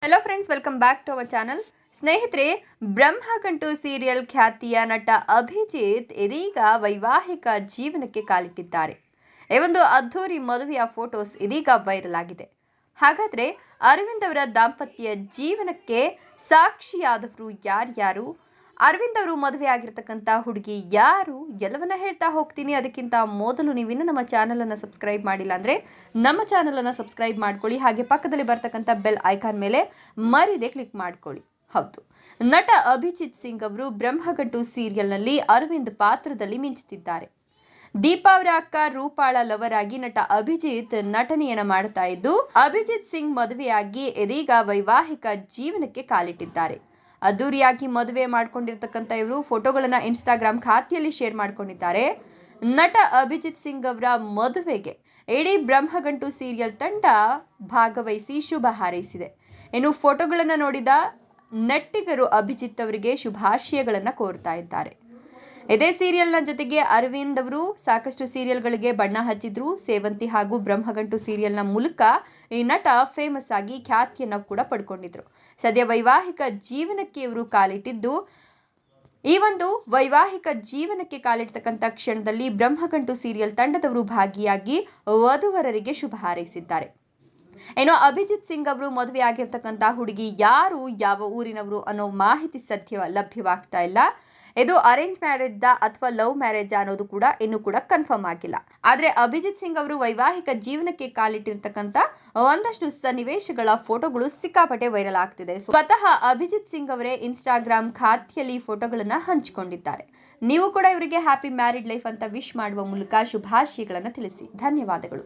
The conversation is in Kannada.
Hello friends, welcome back to our channel. ಸ್ನೇಹಿತರೆ, ಬ್ರಹ್ಮಗಂಟು ಸೀರಿಯಲ್ ಖ್ಯಾತಿಯ ನಟ ಅಭಿಜಿತ್ ಇದೀಗ ವೈವಾಹಿಕ ಜೀವನಕ್ಕೆ ಕಾಲಿಟ್ಟಿದ್ದಾರೆ. ಈ ಒಂದು ಅದ್ಧೂರಿ ಮದುವೆಯ ಫೋಟೋಸ್ ಇದೀಗ ವೈರಲ್ ಆಗಿದೆ. ಹಾಗಾದ್ರೆ ಅರವಿಂದ್ ಅವರ ದಾಂಪತ್ಯ ಜೀವನಕ್ಕೆ ಸಾಕ್ಷಿಯಾದವರು ಯಾರ್ಯಾರು, ಅರವಿಂದ್ ಅವರು ಮದುವೆ ಆಗಿರ್ತಕ್ಕಂಥ ಹುಡುಗಿ ಯಾರು, ಎಲ್ಲವನ್ನ ಹೇಳ್ತಾ ಹೋಗ್ತೀನಿ. ಅದಕ್ಕಿಂತ ಮೊದಲು ನೀವಿನ್ನು ನಮ್ಮ ಚಾನಲ್ ಅನ್ನು ಸಬ್ಸ್ಕ್ರೈಬ್ ಮಾಡಿಲ್ಲ ಅಂದ್ರೆ ನಮ್ಮ ಚಾನಲ್ ಅನ್ನು ಸಬ್ಸ್ಕ್ರೈಬ್ ಮಾಡ್ಕೊಳ್ಳಿ. ಹಾಗೆ ಪಕ್ಕದಲ್ಲಿ ಬರ್ತಕ್ಕಂಥ ಬೆಲ್ ಐಕಾನ್ ಮೇಲೆ ಮರಿದೆ ಕ್ಲಿಕ್ ಮಾಡ್ಕೊಳ್ಳಿ. ಹೌದು, ನಟ ಅಭಿಜಿತ್ ಸಿಂಗ್ ಅವರು ಬ್ರಹ್ಮಗಂಟು ಸೀರಿಯಲ್ನಲ್ಲಿ ಅರವಿಂದ್ ಪಾತ್ರದಲ್ಲಿ ಮಿಂಚುತ್ತಿದ್ದಾರೆ. ದೀಪಾ ಅವರ ಅಕ್ಕ ರೂಪಾಳ ಲವರ್ ಆಗಿ ನಟ ಅಭಿಜಿತ್ ನಟನೆಯನ್ನ ಮಾಡ್ತಾ ಇದ್ದು, ಅಭಿಜಿತ್ ಸಿಂಗ್ ಮದುವೆಯಾಗಿ ಇದೀಗ ವೈವಾಹಿಕ ಜೀವನಕ್ಕೆ ಕಾಲಿಟ್ಟಿದ್ದಾರೆ. ಅದ್ದೂರಿಯಾಗಿ ಮದುವೆ ಮಾಡ್ಕೊಂಡಿರ್ತಕ್ಕಂಥ ಇವರು ಫೋಟೋಗಳನ್ನ ಇನ್ಸ್ಟಾಗ್ರಾಮ್ ಖಾತೆಯಲ್ಲಿ ಶೇರ್ ಮಾಡ್ಕೊಂಡಿದ್ದಾರೆ. ನಟ ಅಭಿಜಿತ್ ಸಿಂಗ್ ಅವರ ಮದುವೆಗೆ ಇಡೀ ಬ್ರಹ್ಮಗಂಟು ಸೀರಿಯಲ್ ತಂಡ ಭಾಗವಹಿಸಿ ಶುಭ ಹಾರೈಸಿದೆ. ಇನ್ನು ಫೋಟೋಗಳನ್ನ ನೋಡಿದ ನೆಟ್ಟಿಗರು ಅಭಿಜಿತ್ ಅವರಿಗೆ ಶುಭಾಶಯಗಳನ್ನ ಕೋರ್ತಾ ಇದ್ದಾರೆ. ಇದೇ ಸೀರಿಯಲ್ನ ಜೊತೆಗೆ ಅರವಿಂದ್ ಅವರು ಸಾಕಷ್ಟು ಸೀರಿಯಲ್ಗಳಿಗೆ ಬಣ್ಣ ಹಚ್ಚಿದ್ರು. ಸೇವಂತಿ ಹಾಗೂ ಬ್ರಹ್ಮಗಂಟು ಸೀರಿಯಲ್ನ ಮೂಲಕ ಈ ನಟ ಫೇಮಸ್ ಆಗಿ ಖ್ಯಾತಿಯನ್ನು ಕೂಡ ಪಡ್ಕೊಂಡಿದ್ರು. ಸದ್ಯ ವೈವಾಹಿಕ ಜೀವನಕ್ಕೆ ಇವರು ಕಾಲಿಟ್ಟಿದ್ದು, ಈ ಒಂದು ವೈವಾಹಿಕ ಜೀವನಕ್ಕೆ ಕಾಲಿಟ್ಟತಕ್ಕಂಥ ಕ್ಷಣದಲ್ಲಿ ಬ್ರಹ್ಮಗಂಟು ಸೀರಿಯಲ್ ತಂಡದವರು ಭಾಗಿಯಾಗಿ ವಧುವರರಿಗೆ ಶುಭ ಹಾರೈಸಿದ್ದಾರೆ. ಇನ್ನು ಅಭಿಜಿತ್ ಸಿಂಗ್ ಅವರು ಮದುವೆ ಆಗಿರ್ತಕ್ಕಂಥ ಹುಡುಗಿ ಯಾರು, ಯಾವ ಊರಿನವರು ಅನ್ನೋ ಮಾಹಿತಿ ಸದ್ಯ ಲಭ್ಯವಾಗ್ತಾ ಇಲ್ಲ. ಇದು ಅರೇಂಜ್ ಮ್ಯಾರೇಜ್ ಅಥವಾ ಲವ್ ಮ್ಯಾರೇಜ್ ಅನ್ನೋದು ಕೂಡ ಇನ್ನೂ ಕೂಡ ಕನ್ಫರ್ಮ್ ಆಗಿಲ್ಲ. ಆದ್ರೆ ಅಭಿಜಿತ್ ಸಿಂಗ್ ಅವರು ವೈವಾಹಿಕ ಜೀವನಕ್ಕೆ ಕಾಲಿಟ್ಟಿರ್ತಕ್ಕಂಥ ಒಂದಷ್ಟು ಸನ್ನಿವೇಶಗಳ ಫೋಟೋಗಳು ಸಿಕ್ಕಾಪಟ್ಟೆ ವೈರಲ್ ಆಗ್ತಿದೆ. ಸ್ವತಃ ಅಭಿಜಿತ್ ಸಿಂಗ್ ಅವರೇ ಇನ್ಸ್ಟಾಗ್ರಾಮ್ ಖಾತೆಯಲ್ಲಿ ಫೋಟೋಗಳನ್ನ ಹಂಚಿಕೊಂಡಿದ್ದಾರೆ. ನೀವು ಕೂಡ ಇವರಿಗೆ ಹ್ಯಾಪಿ ಮ್ಯಾರಿಡ್ ಲೈಫ್ ಅಂತ ವಿಶ್ ಮಾಡುವ ಮೂಲಕ ಶುಭಾಶಯಗಳನ್ನು ತಿಳಿಸಿ. ಧನ್ಯವಾದಗಳು.